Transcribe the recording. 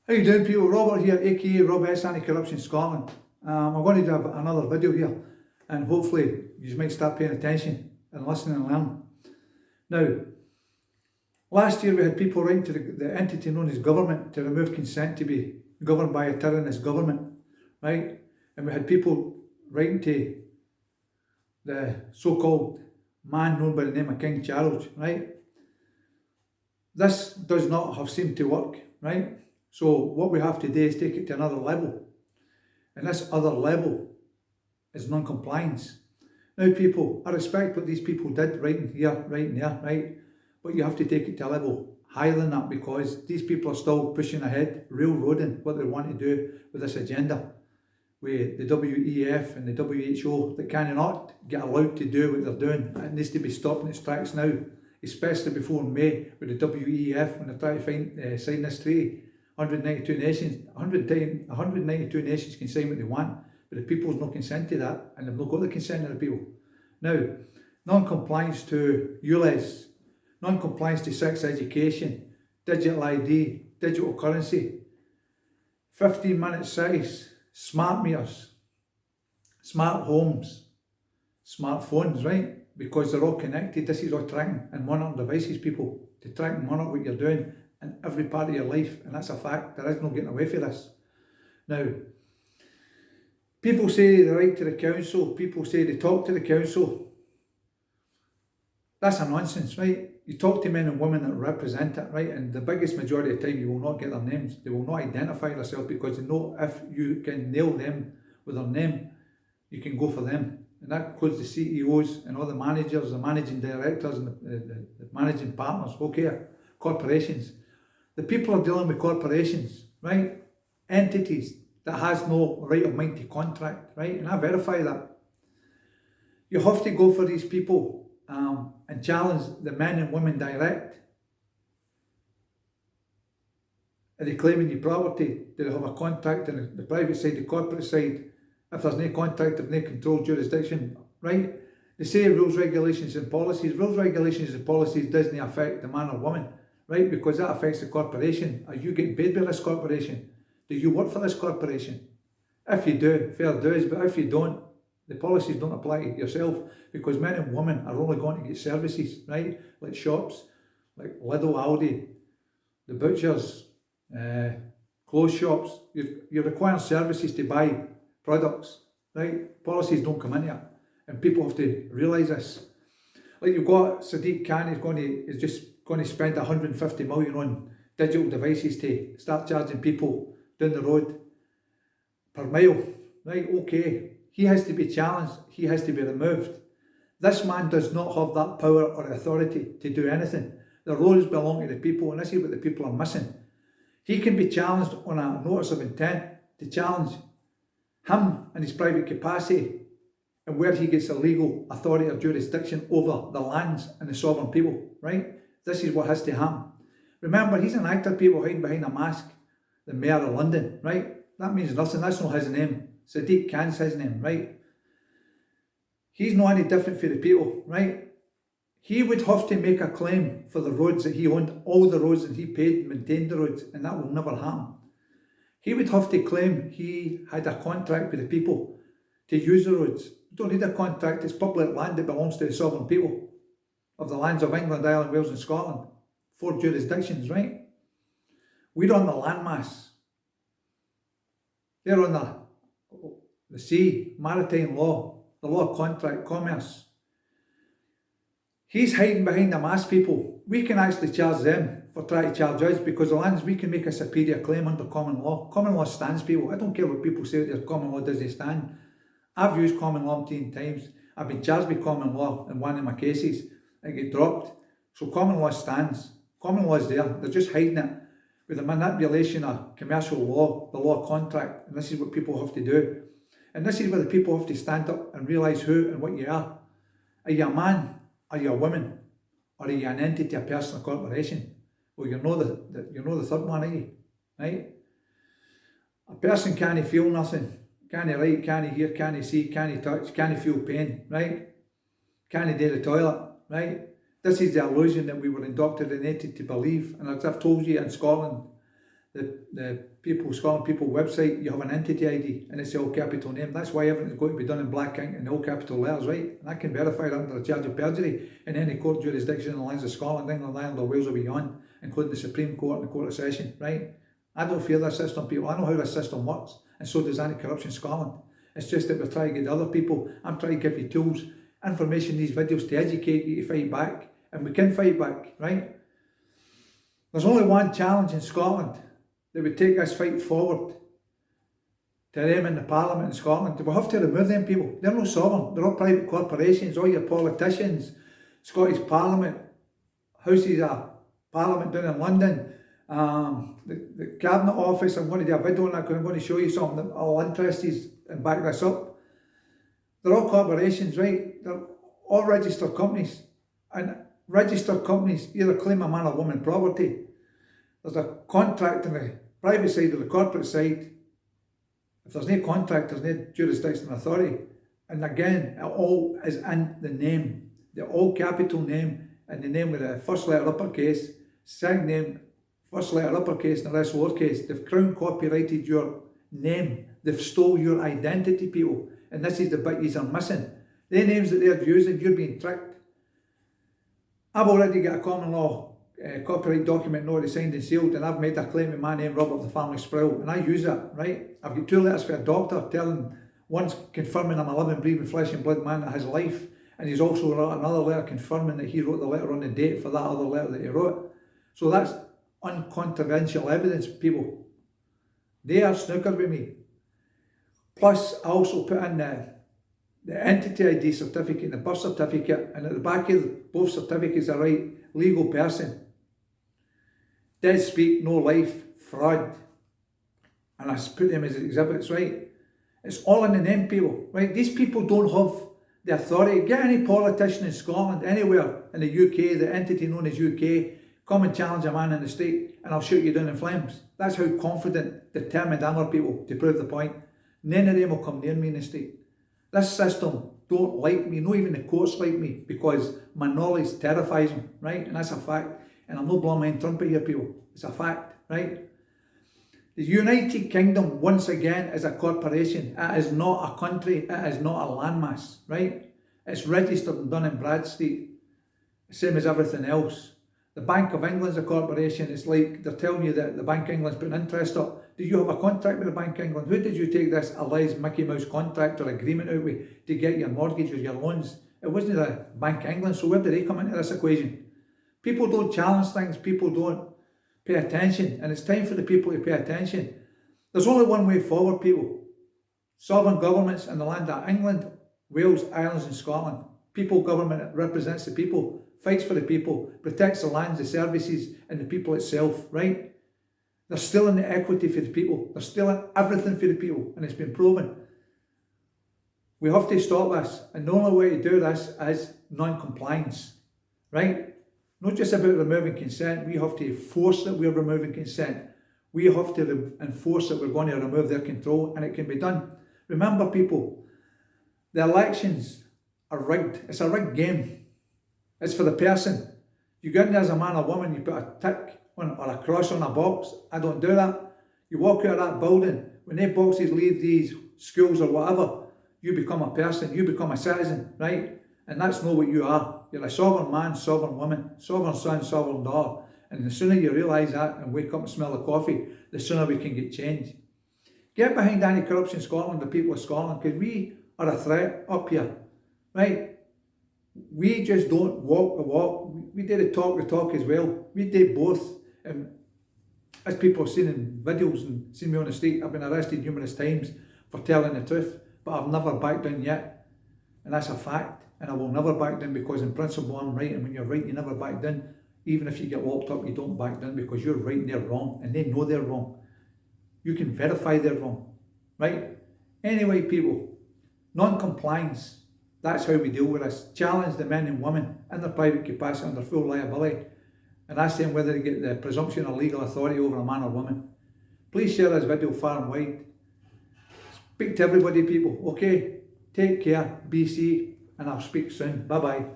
How you doing, people? Robert here, AKA Robess, Anti-Corruption Scotland. I'm going to do another video here, and hopefully you might start paying attention and listening and learning. Now, last year we had people writing to the entity known as government to remove consent to be governed by a tyrannous government, right? And we had people writing to the so-called man known by the name of King Charles, right? This does not have seemed to work, right? So what we have to do is take it to another level. And this other level is non-compliance. Now people, I respect what these people did writing here, writing there, right? But you have to take it to a level higher than that, because these people are still pushing ahead, railroading what they want to do with this agenda. With the WEF and the WHO that cannot get allowed to do what they're doing. It needs to be stopped in its tracks now, especially before May with the WEF when they try to sign this treaty. 192 nations, 192 nations can sign what they want, but the people's not consent to that, and they've not got the consent of the people. Now, non-compliance to ULEZ, non-compliance to sex education, digital ID, digital currency, 15-minute cities, smart meters, smart homes, smartphones, right? Because they're all connected. This is all tracking and monitoring devices, people, to track and monitor what you're doing in every part of your life, and that's a fact. There is no getting away from this. Now, people say they write to the council, people say they talk to the council. That's a nonsense, right? You talk to men and women that represent it, right? And the biggest majority of the time you will not get their names. They will not identify themselves, because they know if you can nail them with their name, you can go for them. And that includes the CEOs and all the managers, the managing directors and the managing partners, okay, corporations. The people are dealing with corporations, right? Entities that has no right of mind to contract, right? And I verify that. You have to go for these people and challenge the men and women direct. Are they claiming your property? Do they have a contract on the private side, the corporate side? If there's no contract, if no control jurisdiction, right? They say rules, regulations and policies. Rules, regulations and policies doesn't affect the man or woman, right? Because that affects the corporation. Are you getting paid by this corporation? Do you work for this corporation? If you do, fair dues, but if you don't, the policies don't apply to yourself, because men and women are only going to get services, right? Like shops, like Lidl, Aldi, the butchers, clothes shops. You're requiring services to buy products, right? Policies don't come into it, and people have to realise this. Like you've got Sadiq Khan is just going to spend 150 million on digital devices to start charging people down the road per mile, right? Okay, he has to be challenged, he has to be removed. This man does not have that power or authority to do anything. The roads belong to the people, and this is what the people are missing. He can be challenged on a notice of intent to challenge him in his private capacity and where he gets a legal authority or jurisdiction over the lands and the sovereign people, right? This is what has to happen. Remember, he's an actor, people, hiding behind a mask, the mayor of London, right? That means nothing, that's not his name. Sadiq Khan's his name, right? He's not any different for the people, right? He would have to make a claim for the roads that he owned, all the roads that he paid and maintained the roads, and that will never happen. He would have to claim he had a contract with the people to use the roads. You don't need a contract, it's public land that belongs to the sovereign people of the lands of England, Ireland, Wales and Scotland. 4 jurisdictions, right? We're on the landmass. They're on the sea, maritime law, the law of contract, commerce. He's hiding behind the mass, people. We can actually charge them for trying to charge us, because the lands, we can make a superior claim under common law. Common law stands, people. I don't care what people say that common law doesn't stand. I've used common law 10 times. I've been charged with common law in one of my cases. I get dropped. So common law stands. Common law is there. They're just hiding it with the manipulation of commercial law, the law of contract. And this is what people have to do. And this is where the people have to stand up and realise who and what you are. Are you a man? Are you a woman? Or are you an entity, a person, a corporation? Well, you're not the third one, are you? Right? A person can't feel nothing, can't write, can't hear, can't see, can't touch, can't feel pain, right? Can't do the toilet, right? This is the illusion that we were indoctrinated to believe. And as I've told you, in Scotland, the People, Scotland People website, you have an entity ID and it's the all capital name. That's why everything's got to be done in black ink and all capital letters, right? And I can verify that under the charge of perjury in any court jurisdiction in the lands of Scotland, England, Ireland or Wales or beyond, including the Supreme Court and the Court of Session, right? I don't fear that system, people. I know how this system works, and so does Anti-Corruption Scotland. It's just that we're trying to get other people. I'm trying to give you tools, information, these videos to educate you to fight back, and we can fight back, right? There's only one challenge in Scotland that would take this fight forward to them in the Parliament in Scotland. We have to remove them people. They're not sovereign. They're all private corporations. All your politicians, Scottish Parliament, houses of Parliament down in London, the Cabinet Office. I'm going to do a video on that because I'm going to show you something that will interest you and back this up. They're all corporations, right? They're all registered companies. And registered companies either claim a man or woman property. There's a contract on the private side or the corporate side. If there's no contract, there's no jurisdiction and authority. And again, it all is in the name. The all capital name and the name with the first letter uppercase, second name, first letter uppercase and the rest lowercase. They've crown copyrighted your name. They've stole your identity, people. And this is the bit you are missing. The names that they're using, you're being tricked. I've already got a common law copyright document already signed and sealed, and I've made a claim in my name, Robert the Family Sproul, and I use it, right? I've got 2 letters for a doctor telling, one's confirming I'm a living, breathing, flesh and blood man that has life, and he's also wrote another letter confirming that he wrote the letter on the date for that other letter that he wrote. So that's uncontroversial evidence, people. They are snookered with me. Plus, I also put in the entity ID certificate and the birth certificate, and at the back of both certificates I write legal person, dead speak, no life, fraud, and I put them as exhibits, right? It's all in the name, people, right? These people don't have the authority. Get any politician in Scotland, anywhere in the UK, the entity known as UK, come and challenge a man in the state and I'll shoot you down in flames. That's how confident, determined I am, people, to prove the point. None of them will come near me in the state. This system don't like me, not even the courts like me, because my knowledge terrifies them, right? And that's a fact. And I'm not blowing my own trumpet here, people. It's a fact, right? The United Kingdom, once again, is a corporation. It is not a country. It is not a landmass, right? It's registered and done in Bradstreet, same as everything else. The Bank of England's a corporation. It's like they're telling you that the Bank of England's putting interest up. Do you have a contract with the Bank of England? Who did you take this alleged Mickey Mouse contract or agreement out with to get your mortgage or your loans? It wasn't the Bank of England, so where did they come into this equation? People don't challenge things, people don't pay attention, and it's time for the people to pay attention. There's only one way forward, people. Sovereign governments in the land of England, Wales, Ireland and Scotland. People government that represents the people, fights for the people, protects the lands, the services and the people itself, right? They're still in the equity for the people. They're still in everything for the people, and it's been proven. We have to stop this, and the only way to do this is non-compliance, right? Not just about removing consent, we have to force that we're removing consent. We have to enforce that we're going to remove their control, and it can be done. Remember, people, the elections are rigged. It's a rigged game. It's for the person. You go in there as a man or woman, you put a tick on, or a cross on a box. I don't do that. You walk out of that building, when they boxes leave these schools or whatever, you become a person, you become a citizen, right? And that's not what you are. You're a sovereign man, sovereign woman, sovereign son, sovereign daughter. And the sooner you realise that and wake up and smell the coffee, the sooner we can get change. Get behind Anti-Corruption Scotland, the people of Scotland, because we are a threat up here, right? We just don't walk the walk. We do the talk as well. We do both. And as people have seen in videos and seen me on the street, I've been arrested numerous times for telling the truth, but I've never backed down yet. And that's a fact. And I will never back down, because in principle I'm right, and when you're right you never back down. Even if you get locked up, you don't back down, because you're right and they're wrong, and they know they're wrong. You can verify they're wrong, right? Anyway, people, non-compliance, that's how we deal with this. Challenge the men and women in their private capacity under full liability, and ask them whether they get the presumption of legal authority over a man or woman. Please share this video far and wide. Speak to everybody, people, okay? Take care, be safe, and I'll speak soon. Bye-bye.